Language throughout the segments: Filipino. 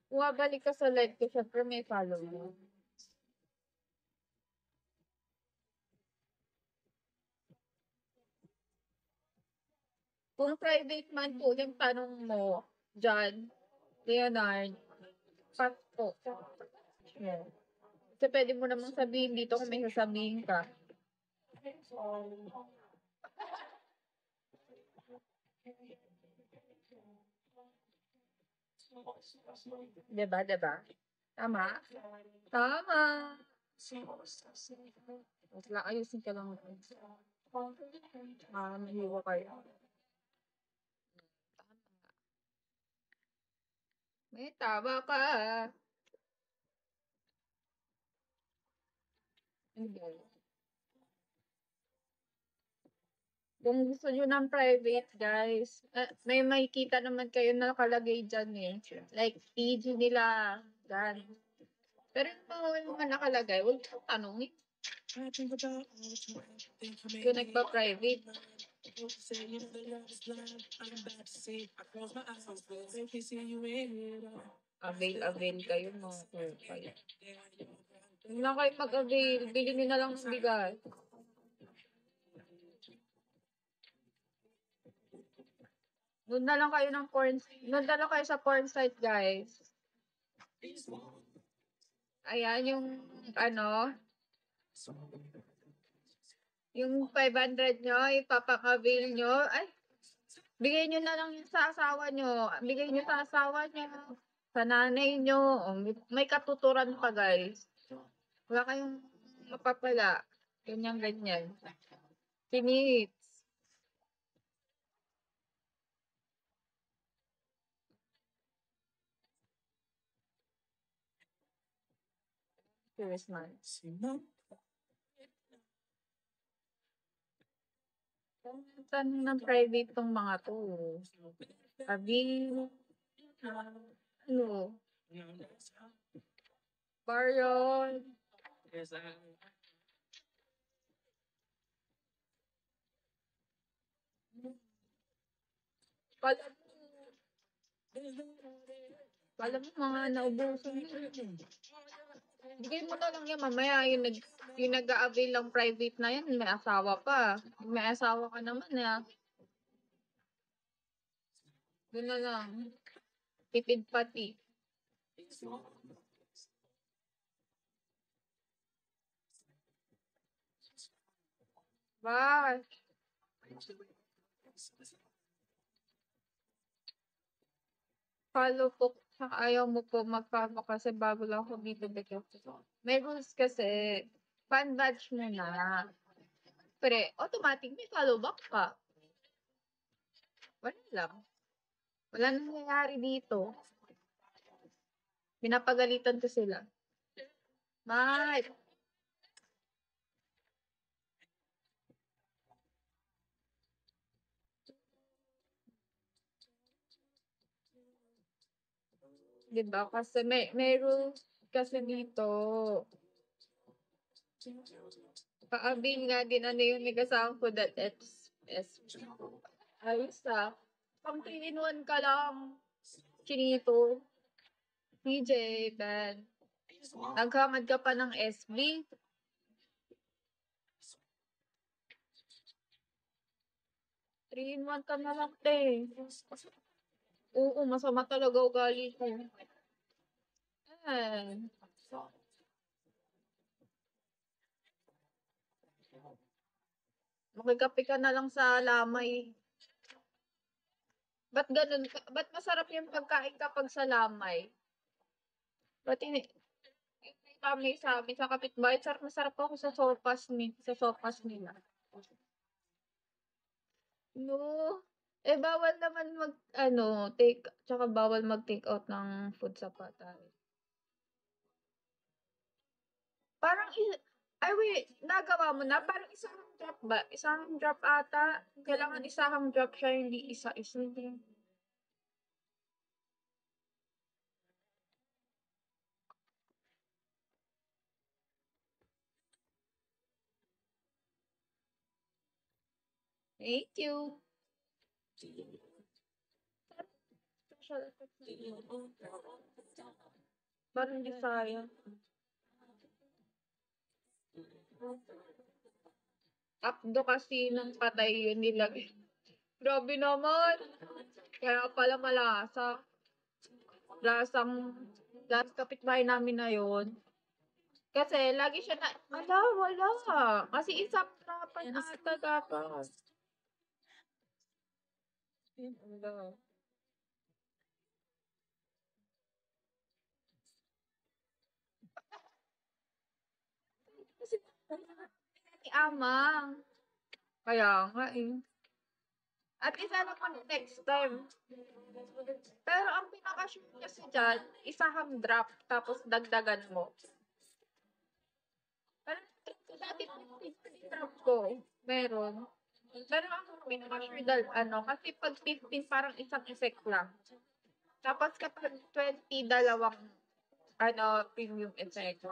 Bumabalik ka sa live ko, syempre may follow mo. Kung private man po yung tanong mo, John, Leonard, Pasko. Yeah. Kasi pwede mo namang sabihin dito kung may sasabihin ka. Diba, diba? Tama? Tama! Wait lang, ayusin ka lang. Mahiwa kayo. May tama ka. Hindi. Kung gusto nyo ng private, guys, may makikita naman kayo na nakalagay dyan eh. Like, PG nila. Yan. Pero yung mga nakalagay, huwag kang tanongin. Kung nagpa-private. Avail kayo mga kurpay. Huwag na kayo mag-avail. Bili nyo na lang ng bigas. Doon na lang kayo ng porn. Doon na lang kayo sa porn site, guys. Ayan, yung ano, yung 500 nyo, ipapaka-avail nyo. Ay, bigay nyo na lang yun sa asawa nyo. Bigay nyo sa asawa nyo. Sa nanay nyo. May katuturan pa, guys. Wala kayong mapapala. Ganyan. Sinit. Serious man. Tanong ng private tong mga to. Sabi, ano, Baron. Pala mo mga naubusan yun. Bigay mo na lang yan mamaya. Yung nag-a-avail ng private na yan, may asawa pa. May asawa ka naman na. Doon na lang. Tipid pati. Bakit? Follow po. Ayaw mo po mag-follow kasi bago lang ako dito bigyan. May rules kasi. Fan badge mo na. Pre, automatic may follow back ka. Wala lang. Wala nangyayari dito. Pinapagalitan ko sila. Mike! Diba? Kasi may rules kasi dito. Paabing nga din ano yung may kasama ko that S. Ayos ah. Pang 3-in-1 ka lang. Chinito. PJ, Ben. Naghamad ka pa ng SB. 3-in-1 ka na lang, te. Oo, masama talaga ugali ko. Eh. Makikape ka na lang sa lamay. Ba't ganun? Ba't masarap yung pagkain kapag sa lamay? Ba't ini... Kami sa amin, sa kapitbahay, masarap ako sa sopas nila. No. Eh, bawal naman tsaka bawal mag-take out ng food sa patay. Parang, ay wait, nagawa mo na? Parang isang drop ba? Isang drop ata. Kailangan isang drop siya, hindi isa-isa. Thank you. Special effects. Parang Bisaya. Abdo kasi ng patay yun nilagay. Grabe naman. Kaya pala malasa. Lasang, last kapitbahay namin na yun. Kasi lagi siya na, ala, wala. Kasi isang trapan ata dapat. Wala. Kasi ni Amang. Kaya nga eh. At isa naman next time. Pero ang pinaka-sure kasi dyan, isahang drop, tapos dagdagan mo. Pero dati 15 drop ko, meron. Pero ang pinaka-sure ano, kasi pag 15 parang isang effect lang. Tapos kapag 20, dalawang ano, premium effect.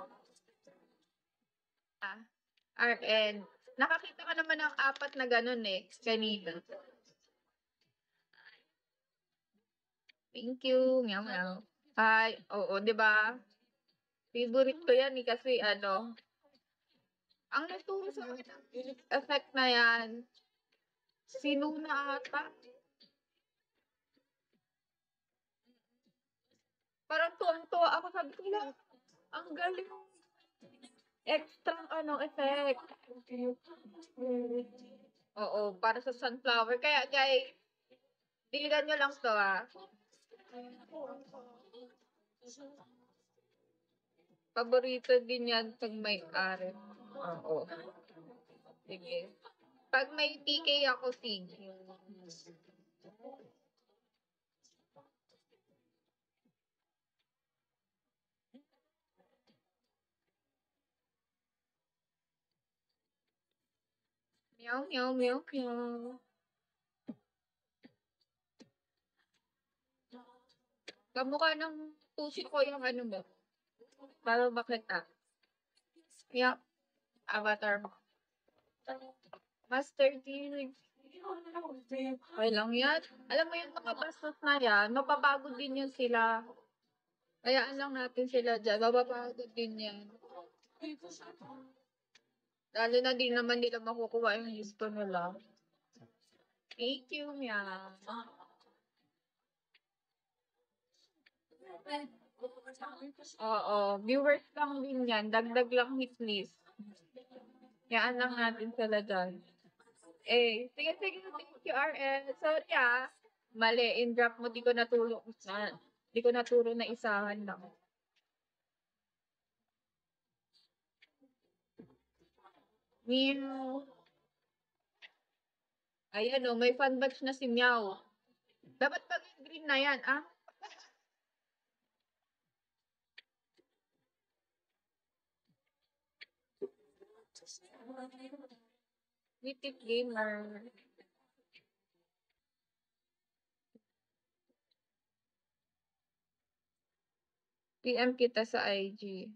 RN. Nakakita ka naman ng apat na ganun eh, kanina. Thank you. Meow meow. Ay, oo, 'di ba? Favorite ko 'yan eh, kasi ano, ang nagturo sa akin ng effect na 'yan, si Luna ata. Parang tuwang-tuwa ako, sabi ko, "Hala, ang galing." Extra ano, effect. Oo, para sa sunflower. Kaya guys, biligan nyo lang 'to, ah. Paborito din 'yan 'pag may ari. Oo. Sige. 'Pag may PK ako, sige. Meow, meow, meow, meow. Kamukha ng puso ko yung ano mo. Para makita. Yung avatar mo. Master Dealing. Okay lang yan. Alam mo yung mga bastos na yan, mapapagod din yan sila. Hayaan lang natin sila dyan. Mapapagod din yan. Lalo na din naman nila makukuha yung gusto nila. Thank you, Mia. Oo, viewers lang din yan. Dagdag lang hit list. Hayaan lang natin sila dyan. Eh, sige, sige, thank you, RL. Sorry ah. Mali, in-drop mo, di ko naturo na isahan lang. Meow. Ayan o, may fan batch na si Meow. Dapat maging green na yan, ah. Mythic Gamer. PM kita sa IG.